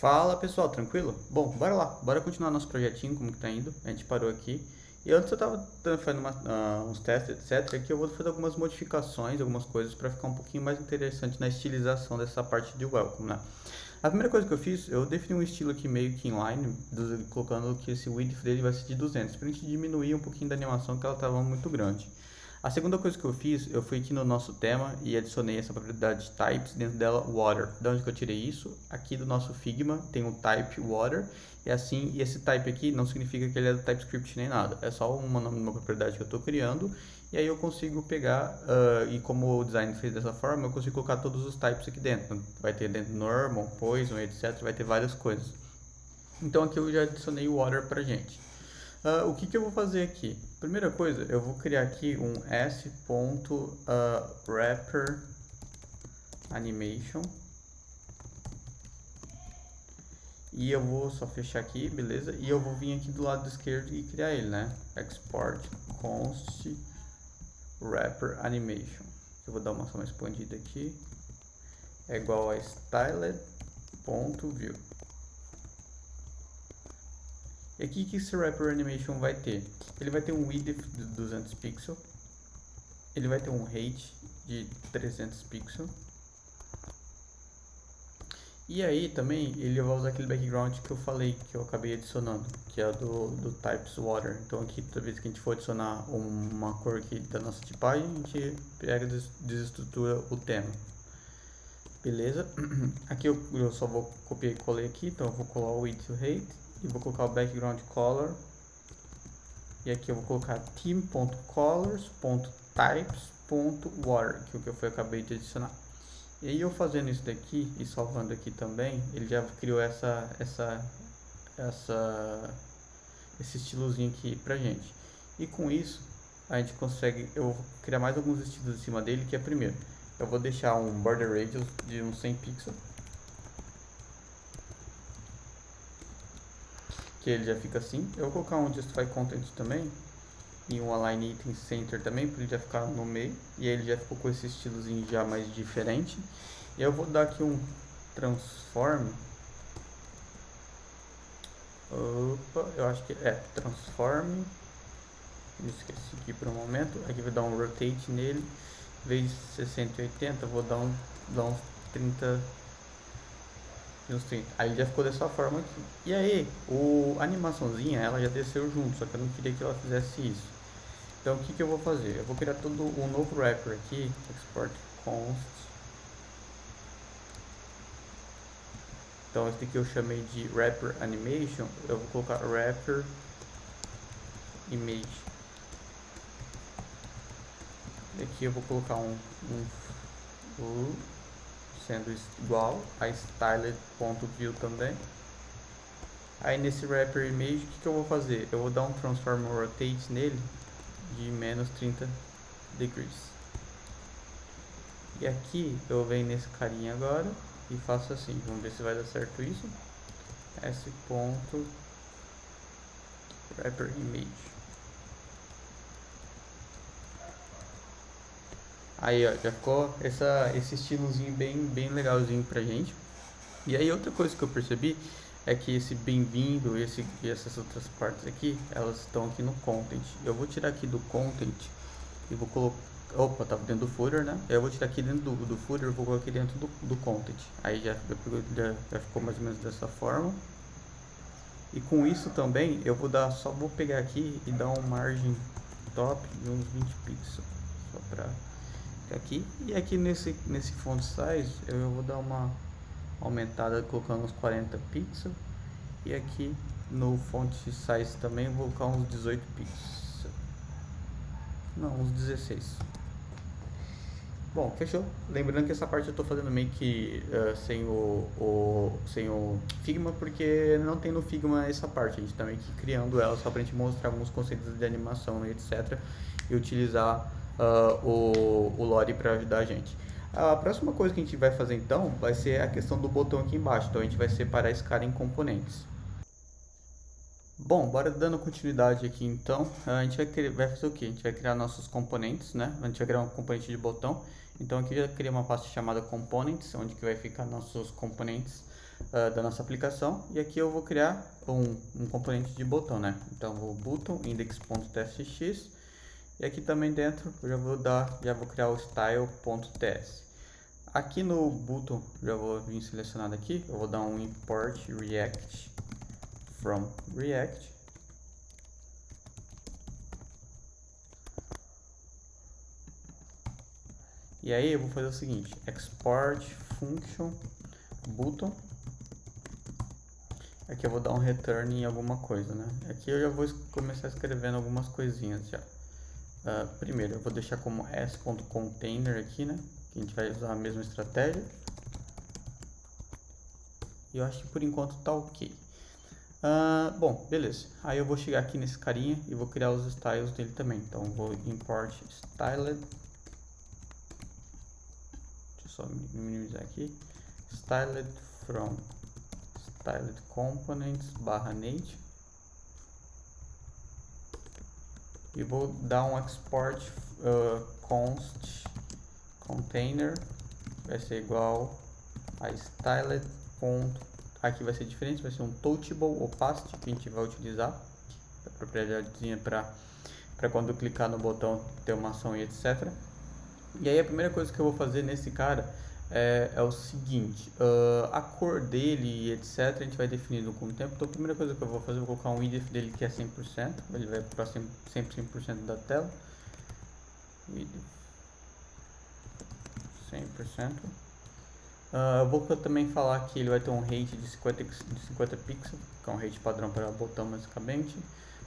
Fala pessoal, tranquilo? Bom, bora lá, bora continuar nosso projetinho, como que tá indo. A gente parou aqui. E antes eu tava fazendo uns testes, etc. Aqui eu vou fazer algumas modificações, algumas coisas para ficar um pouquinho mais interessante na estilização dessa parte de welcome, né? A primeira coisa que eu fiz, eu defini um estilo aqui meio que inline, colocando que esse width dele vai ser de 200, pra gente diminuir um pouquinho da animação que ela tava muito grande. A segunda coisa que eu fiz, eu fui aqui no nosso tema e adicionei essa propriedade de types, dentro dela water. De onde que eu tirei isso? Aqui do nosso Figma tem um type water, e assim, e esse type aqui não significa que ele é do TypeScript nem nada, é só uma propriedade que eu estou criando, e aí eu consigo pegar, e como o design fez dessa forma, eu consigo colocar todos os types aqui dentro. Vai ter dentro normal, poison, etc, vai ter várias coisas. Então aqui eu já adicionei o water pra gente. O que eu vou fazer aqui? Primeira coisa, eu vou criar aqui um s.wrapper animation. E eu vou só fechar aqui, beleza? E eu vou vir aqui do lado esquerdo e criar ele, né? Export const wrapper animation. Eu vou dar uma só uma expandida aqui. É igual a styled.view. E aqui que esse wrapper animation vai ter? Ele vai ter um width de 200 pixels. Ele vai ter um height de 300 pixels. E aí também ele vai usar aquele background que eu falei, que eu acabei adicionando, que é do types water. Então aqui toda vez que a gente for adicionar uma cor aqui da nossa tipagem, a gente pega e desestrutura o tema. Beleza? Aqui eu só vou copiar e colar aqui, então eu vou colar o width e o height e vou colocar o background color. E aqui eu vou colocar theme.colors.types.water, que é o que eu acabei de adicionar. E aí eu fazendo isso daqui e salvando aqui também, ele já criou esse estilozinho aqui pra gente. E com isso, a gente consegue, eu vou criar mais alguns estilos em cima dele, que é primeiro, eu vou deixar um border radius de uns 100 pixels, que ele já fica assim. Eu vou colocar um justify content também, e um align item center também, para ele já ficar no meio, e aí ele já ficou com esse estilozinho já mais diferente. E eu vou dar aqui um transform. Opa, eu acho que é transform. Me esqueci aqui por um momento. Aqui vou dar um rotate nele. Em vez de 60 e 80, vou dar uns 30. Uns 30. Aí já ficou dessa forma aqui. E aí, a animaçãozinha ela já desceu junto, só que eu não queria que ela fizesse isso. Então o que eu vou fazer? Eu vou criar todo um novo wrapper aqui. Export const. Então esse aqui eu chamei de wrapper animation. Eu vou colocar wrapper image. E aqui eu vou colocar um sendo igual a styled.view também. Aí nesse wrapper image, o que eu vou fazer? Eu vou dar um transform rotate nele de menos 30 degrees. E aqui eu venho nesse carinha agora e faço assim. Vamos ver se vai dar certo isso. S.wrapper image. Aí ó, já ficou esse estilozinho bem legalzinho pra gente. E aí outra coisa que eu percebi é que esse bem-vindo e essas outras partes aqui, elas estão aqui no content. Eu vou tirar aqui do content e vou colocar. Opa, tava dentro do footer, né? Eu vou tirar aqui dentro do footer e vou colocar aqui dentro do content. Aí já ficou mais ou menos dessa forma. E com isso também eu vou pegar aqui e dar um margem top de uns 20 pixels. Só pra aqui. E aqui nesse font size eu vou dar uma aumentada colocando uns 40 pixels. E aqui no font size também eu vou colocar uns 18 pixels. Não, uns 16. Bom, fechou. Lembrando que essa parte eu estou fazendo meio que sem o Figma, porque não tem no Figma essa parte. A gente está meio que criando ela só para a gente mostrar alguns conceitos de animação e etc. E utilizar o Lore para ajudar a gente. A próxima coisa que a gente vai fazer então vai ser a questão do botão aqui embaixo. Então a gente vai separar esse cara em componentes. Bom, bora dando continuidade aqui então. A gente vai fazer o que? A gente vai criar nossos componentes, né? A gente vai criar um componente de botão. Então aqui eu já criei uma pasta chamada components, onde que vai ficar nossos componentes. da nossa aplicação, e aqui eu vou criar um componente de botão, né? Então vou button index.tsx, e aqui também dentro eu já vou criar o style.ts. Aqui no button já vou vir selecionado aqui, eu vou dar um import react from react. E aí eu vou fazer o seguinte, export function button. Aqui eu vou dar um return em alguma coisa, né? Aqui eu já vou começar escrevendo algumas coisinhas já. Primeiro eu vou deixar como s.container aqui, né? Que a gente vai usar a mesma estratégia. E eu acho que por enquanto tá ok. Bom, beleza. Aí eu vou chegar aqui nesse carinha e vou criar os styles dele também. Então eu vou import styled. Deixa eu só minimizar aqui. Styled from styled components /native. E vou dar um export const container. Vai ser igual a styled. Aqui vai ser diferente, vai ser um touchable opacity que a gente vai utilizar, a propriedadezinha para quando eu clicar no botão ter uma ação e etc. E aí a primeira coisa que eu vou fazer nesse cara é o seguinte, a cor dele e etc a gente vai definindo com o tempo. Então a primeira coisa que eu vou fazer, eu vou colocar um width dele que é 100%, ele vai para 100% da tela, width 100%. Eu vou também falar que ele vai ter um rate de 50 pixels, que é um rate padrão para botão basicamente.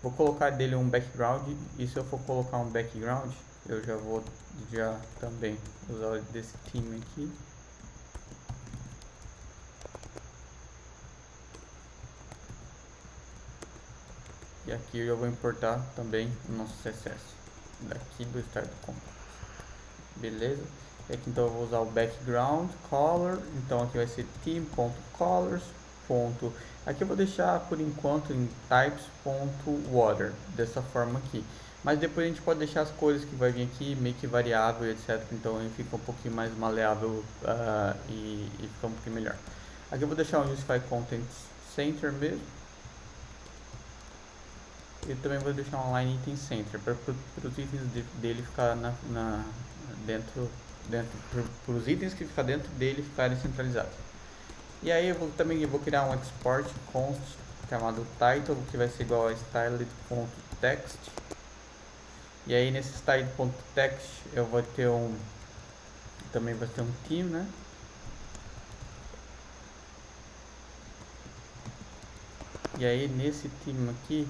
Vou colocar dele um background, e se eu for colocar um background, eu já vou também usar desse theme aqui. E aqui eu já vou importar também o nosso CSS daqui do Start Components. Beleza? E aqui então eu vou usar o background color, então aqui vai ser theme.colors. Aqui eu vou deixar por enquanto em types.water, dessa forma aqui. Mas depois a gente pode deixar as cores que vai vir aqui meio que variável, etc. Então ele fica um pouquinho mais maleável e fica um pouquinho melhor. Aqui eu vou deixar um Justify Content Center mesmo. E também vou deixar um Line Item Center para os itens dele ficar dentro para os itens que ficam dentro dele ficarem centralizados. E aí eu também vou criar um export const chamado title, que vai ser igual a styled.text. E aí nesse styled.text eu vou ter também vai ter um theme, né? E aí nesse theme aqui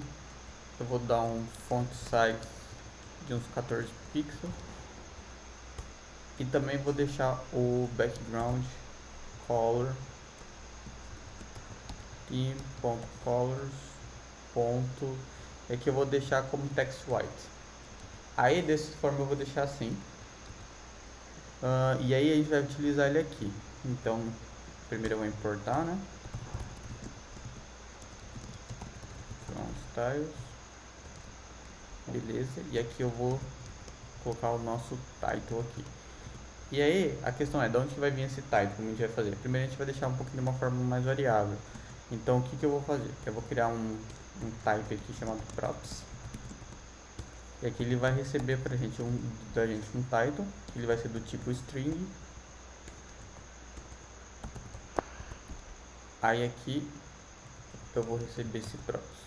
eu vou dar um font size de uns 14 pixels. E também vou deixar o background color theme.colors. Aqui eu vou deixar como text white. Aí dessa forma eu vou deixar assim. E aí a gente vai utilizar ele aqui. Então primeiro eu vou importar, né? From styles. Beleza. E aqui eu vou colocar o nosso title aqui. E aí, a questão é, de onde que vai vir esse type, como a gente vai fazer? Primeiro a gente vai deixar um pouquinho de uma forma mais variável. Então, o que eu vou fazer? Eu vou criar um type aqui chamado props. E aqui ele vai receber da gente um title, ele vai ser do tipo string. Aí aqui, eu vou receber esse props.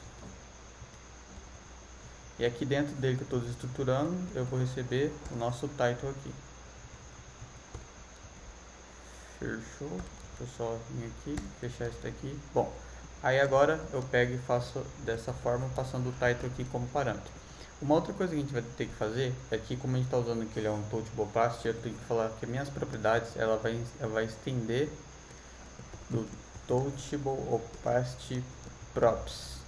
E aqui dentro dele que eu estou desestruturando, eu vou receber o nosso title aqui. Fechou. Deixa eu só vir aqui, fechar isso daqui. Bom, aí agora eu pego e faço dessa forma, passando o title aqui como parâmetro. Uma outra coisa que a gente vai ter que fazer é que, como a gente está usando aqui, ele é um touchable opacity, eu tenho que falar que minhas propriedades ela vai estender do touchable opacity props,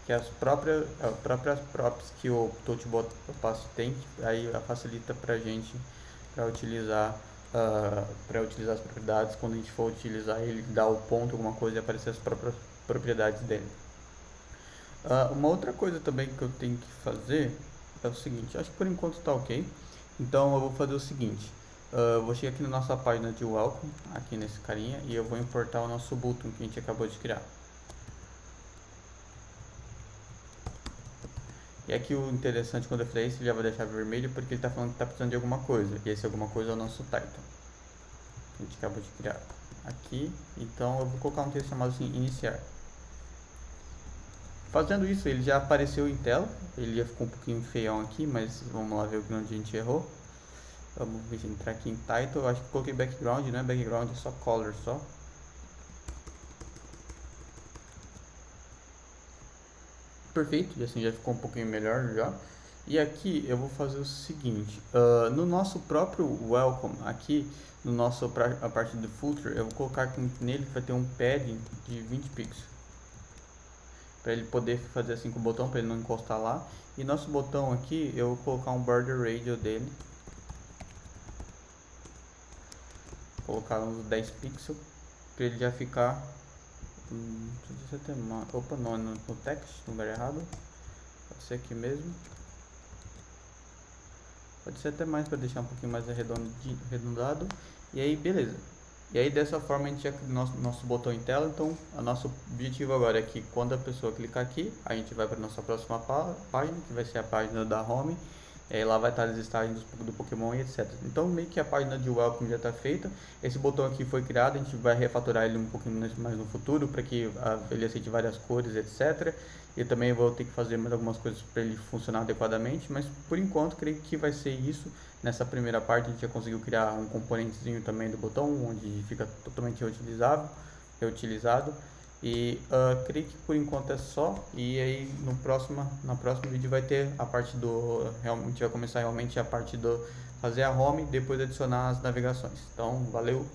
que as próprias props que o touchable opacity tem, aí facilita pra gente para utilizar as propriedades. Quando a gente for utilizar ele, dar o ponto, alguma coisa, e aparecer as próprias propriedades dele. Uma outra coisa também que eu tenho que fazer é o seguinte, acho que por enquanto está ok. Então eu vou fazer o seguinte, Vou chegar aqui na nossa página de welcome, aqui nesse carinha, e eu vou importar o nosso button que a gente acabou de criar. E aqui o interessante, quando eu fizer isso, ele já vai deixar vermelho porque ele está falando que está precisando de alguma coisa. E esse alguma coisa é o nosso title, que a gente acabou de criar aqui. Então eu vou colocar um texto chamado assim, iniciar. Fazendo isso, ele já apareceu em tela. Ele já ficou um pouquinho feião aqui, mas vamos lá ver onde a gente errou. Vamos entrar aqui em title. Acho que coloquei background, não é background, é só color só. Perfeito, e assim já ficou um pouquinho melhor já. E aqui eu vou fazer o seguinte, no nosso próprio welcome, aqui no nosso a parte do footer, eu vou colocar aqui nele que vai ter um padding de 20 pixels. Para ele poder fazer assim com o botão, para ele não encostar lá. E nosso botão aqui, eu vou colocar um border radius dele. Vou colocar uns 10 pixels, para ele já ficar... deixa eu até mais. Opa, não, no text, no lugar errado. Pode ser aqui mesmo. Pode ser até mais para deixar um pouquinho mais arredondado. E aí, beleza. E aí, dessa forma, a gente já nosso botão em tela. Então, o nosso objetivo agora é que quando a pessoa clicar aqui, a gente vai para a nossa próxima página, que vai ser a página da home. E aí lá vai estar as listagens do Pokémon e etc. Então, meio que a página de welcome já está feita. Esse botão aqui foi criado, a gente vai refatorar ele um pouquinho mais no futuro, para que ele aceite várias cores, etc. E também vou ter que fazer mais algumas coisas para ele funcionar adequadamente, mas por enquanto creio que vai ser isso. Nessa primeira parte a gente já conseguiu criar um componentezinho também do botão, onde fica totalmente reutilizado. E creio que por enquanto é só. E aí no próximo vídeo vai ter a parte do... Realmente vai começar realmente a parte do fazer a home, depois adicionar as navegações. Então valeu!